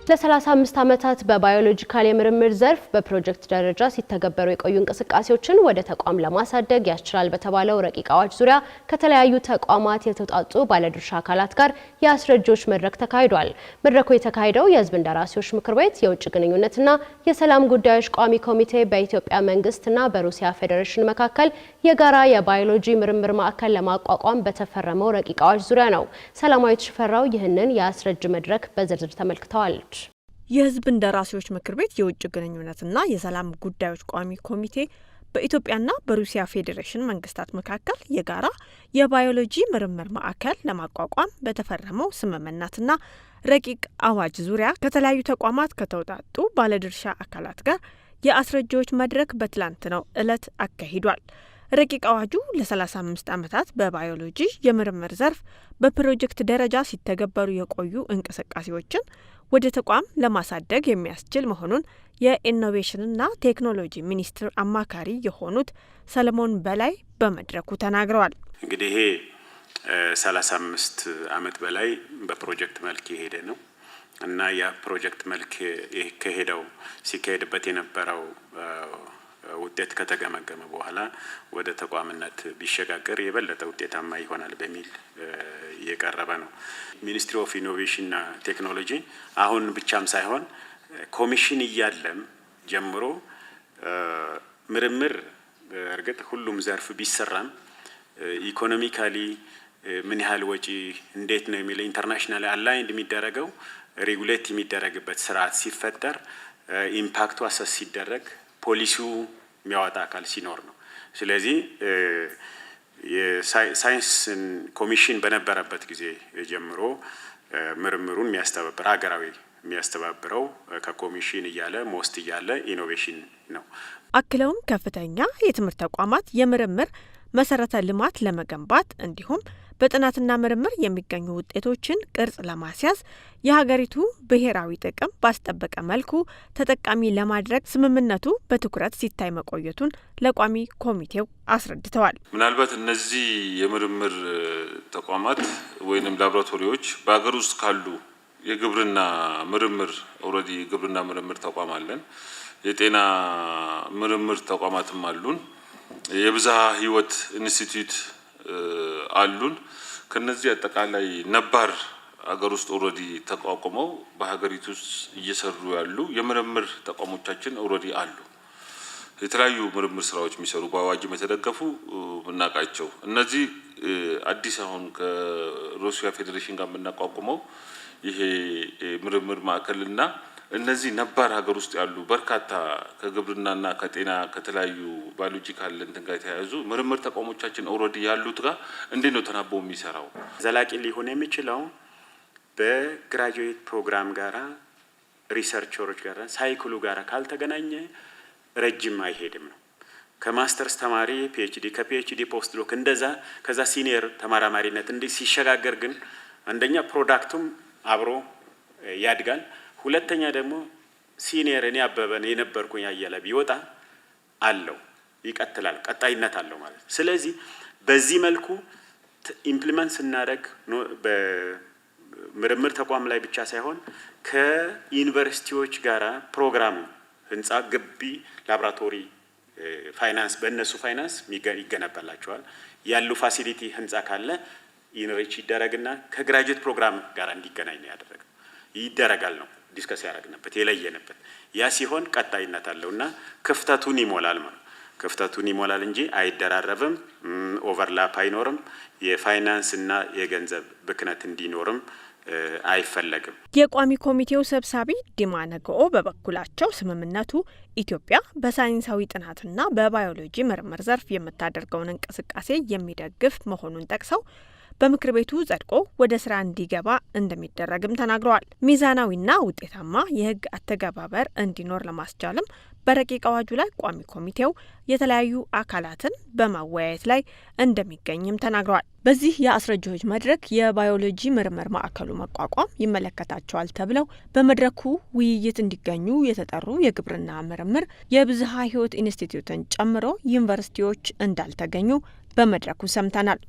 ለ35 ዓመታት በባዮሎጂካል የምርምር ዘርፍ በፕሮጀክት ደረጃ ሲተገበሩ የቆዩ እንቅስቃሴዎችን ወደ ተቋም ለማሳደግ ያስችላል በተባለው ረቂቅ አዋጅ ዙሪያ ከተለያዩ ተቋማት የተውጣጡ ባለድርሻ አካላት ጋር የአስረጂዎች መድረክ ተካሂዷል። መድረኩ የተካሄደው የሕዝብ እንደራሴዎች ምክር ቤት የውጭ ግንኙነትና የሰላም ጉዳዮች ቋሚ ኮሚቴ በኢትዮጵያ መንግስትና በሩሲያ ፌዴሬሽን መካከል የጋራ የባዮሎጂ ምርምር ማዕከል ለማቋቋም በተፈረመው ረቂቅ አዋጅ ዙሪያ ነው። ሰላማዊት ሽፈራው ይህንን የአስረጅ መድረክ በዝርዝር ተመልክተዋለች። የሕዝብ እንደራሴዎች ምክር ቤት የውጭ ግንኙነትና የሰላም ጉዳዮች ቋሚ ኮሚቴ በኢትዮጵያና በሩሲያ ፌዴሬሽን መንግስታት መካከል የጋራ የባዮሎጂ ምርምር ማዕከል ለማቋቋም በተፈረመው ስምምነትና ረቂቅ አዋጅ ዙሪያ ከተለያዩ ተቋማት ከተውጣጡ ባለድርሻ አካላት ጋር የአስረጂዎች መድረክ በትላንትናው ዕለት አካሂዷል። ረቂቅ አዋጁ ለ35 ዓመታት በባዮሎጂ የምርምር ዘርፍ በፕሮጀክት ደረጃ ሲተገበሩ የቆዩ እንቅስቃሴዎችን ወደ ተቋም ለማሳደግ የሚያስችል መሆኑን የኢኖቬሽንና ቴክኖሎጂ ሚኒስትር አማካሪ የሆኑት ሰለሞን በላይ በመድረኩ ተናግረዋል። እንግዲህ ይሄ 35 ዓመት በላይ በፕሮጀክት መልክ የሄደ ነው እና ያ ፕሮጀክት መልክ ሲካሄድበት የነበረው ውጤት ከተገመገመ በኋላ ወደ ተቋምነት ቢሸጋገር የበለጠ ውጤታማ ይሆናል በሚል እየቀረበ ነው። ሚኒስትሪ ኦፍ ኢኖቬሽንና ቴክኖሎጂ አሁን ብቻም ሳይሆን ኮሚሽን እያለም ጀምሮ ምርምር እርግጥ ሁሉም ዘርፍ ቢሰራም ኢኮኖሚካሊ ምን ያህል ወጪ እንዴት ነው የሚለው ኢንተርናሽናል አላይንድ የሚደረገው ሬጉሌት የሚደረግበት ስርዓት ሲፈጠር ኢምፓክቱ አሰስ ሲደረግ ፖሊሲው የሚያወጣ አካል ሲኖር ነው። ስለዚህ የሳይንስ ኮሚሽን በነበረበት ጊዜ ጀምሮ ምርምሩን የሚያስተባብር ሀገራዊ የሚያስተባብረው ከኮሚሽን እያለ ሞስት እያለ ኢኖቬሽን ነው። አክለውም ከፍተኛ የትምህርት ተቋማት የምርምር መሰረተ ልማት ለመገንባት እንዲሁም በጥናትና ምርምር የሚገኙ ውጤቶችን ቅርጽ ለማስያዝ የሀገሪቱ ብሔራዊ ጥቅም ባስጠበቀ መልኩ ተጠቃሚ ለማድረግ ስምምነቱ በትኩረት ሲታይ መቆየቱን ለቋሚ ኮሚቴው አስረድተዋል። ምናልባት እነዚህ የምርምር ተቋማት ወይንም ላቦራቶሪዎች በሀገር ውስጥ ካሉ የግብርና ምርምር ኦልሬዲ የግብርና ምርምር ተቋም አለን፣ የጤና ምርምር ተቋማትም አሉን፣ የብዝሃ ሕይወት ኢንስቲትዩት አሉን። ከነዚህ አጠቃላይ ነባር ሀገር ውስጥ ኦልሬዲ ተቋቁመው በሀገሪቱ ውስጥ እየሰሩ ያሉ የምርምር ተቋሞቻችን ኦልሬዲ አሉ። የተለያዩ ምርምር ስራዎች የሚሰሩ በአዋጅ የተደገፉ ምናቃቸው እነዚህ አዲስ አሁን ከሩሲያ ፌዴሬሽን ጋር የምናቋቁመው ይሄ ምርምር ማዕከልና እነዚህ ነባር ሀገር ውስጥ ያሉ በርካታ ከግብርናና ከጤና ከተለያዩ ባዮሎጂካል እንትን ጋር የተያያዙ ምርምር ተቋሞቻችን ኦልሬዲ ያሉት ጋር እንዴት ነው ተናቦ የሚሰራው? ዘላቂ ሊሆን የሚችለው በግራጁዌት ፕሮግራም ጋራ ሪሰርቸሮች ጋራ ሳይክሉ ጋራ ካልተገናኘ ረጅም አይሄድም ነው። ከማስተርስ ተማሪ ፒኤችዲ ከፒኤችዲ ፖስት ዶክ እንደዛ ከዛ ሲኒየር ተመራማሪነት ሲሸጋገር ግን አንደኛ ፕሮዳክቱም አብሮ ያድጋል። ሁለተኛ ደግሞ ሲኒየር እኔ አበበን የነበርኩኝ አያለ ቢወጣ አለው ይቀጥላል፣ ቀጣይነት አለው ማለት ነው። ስለዚህ በዚህ መልኩ ኢምፕሊመንት ስናደርግ በምርምር ተቋም ላይ ብቻ ሳይሆን ከዩኒቨርሲቲዎች ጋራ ፕሮግራሙ ህንጻ፣ ግቢ፣ ላቦራቶሪ ፋይናንስ በእነሱ ፋይናንስ ይገነባላቸዋል። ያሉ ፋሲሊቲ ህንጻ ካለ ኢንሪች ይደረግና ከግራጁዌት ፕሮግራም ጋር እንዲገናኝ ነው ያደረገው ይደረጋል ነው ዲስከስ ያደረግንበት የለየንበት። ያ ሲሆን ቀጣይነት አለውና ክፍተቱን ይሞላል ማለት ክፍተቱን ይሞላል እንጂ አይደራረብም፣ ኦቨርላፕ አይኖርም፣ የፋይናንስና የገንዘብ ብክነት እንዲኖርም አይፈለግም። የቋሚ ኮሚቴው ሰብሳቢ ዲማ ነገኦ በበኩላቸው ስምምነቱ ኢትዮጵያ በሳይንሳዊ ጥናትና በባዮሎጂ ምርምር ዘርፍ የምታደርገውን እንቅስቃሴ የሚደግፍ መሆኑን ጠቅሰው በምክር ቤቱ ጸድቆ ወደ ስራ እንዲገባ እንደሚደረግም ተናግረዋል። ሚዛናዊና ውጤታማ የህግ አተገባበር እንዲኖር ለማስቻልም በረቂቅ አዋጁ ላይ ቋሚ ኮሚቴው የተለያዩ አካላትን በማወያየት ላይ እንደሚገኝም ተናግረዋል። በዚህ የአስረጂዎች መድረክ የባዮሎጂ ምርምር ማዕከሉ መቋቋም ይመለከታቸዋል ተብለው በመድረኩ ውይይት እንዲገኙ የተጠሩ የግብርና ምርምር የብዝሃ ሕይወት ኢንስቲትዩትን ጨምሮ ዩኒቨርሲቲዎች እንዳልተገኙ በመድረኩ ሰምተናል።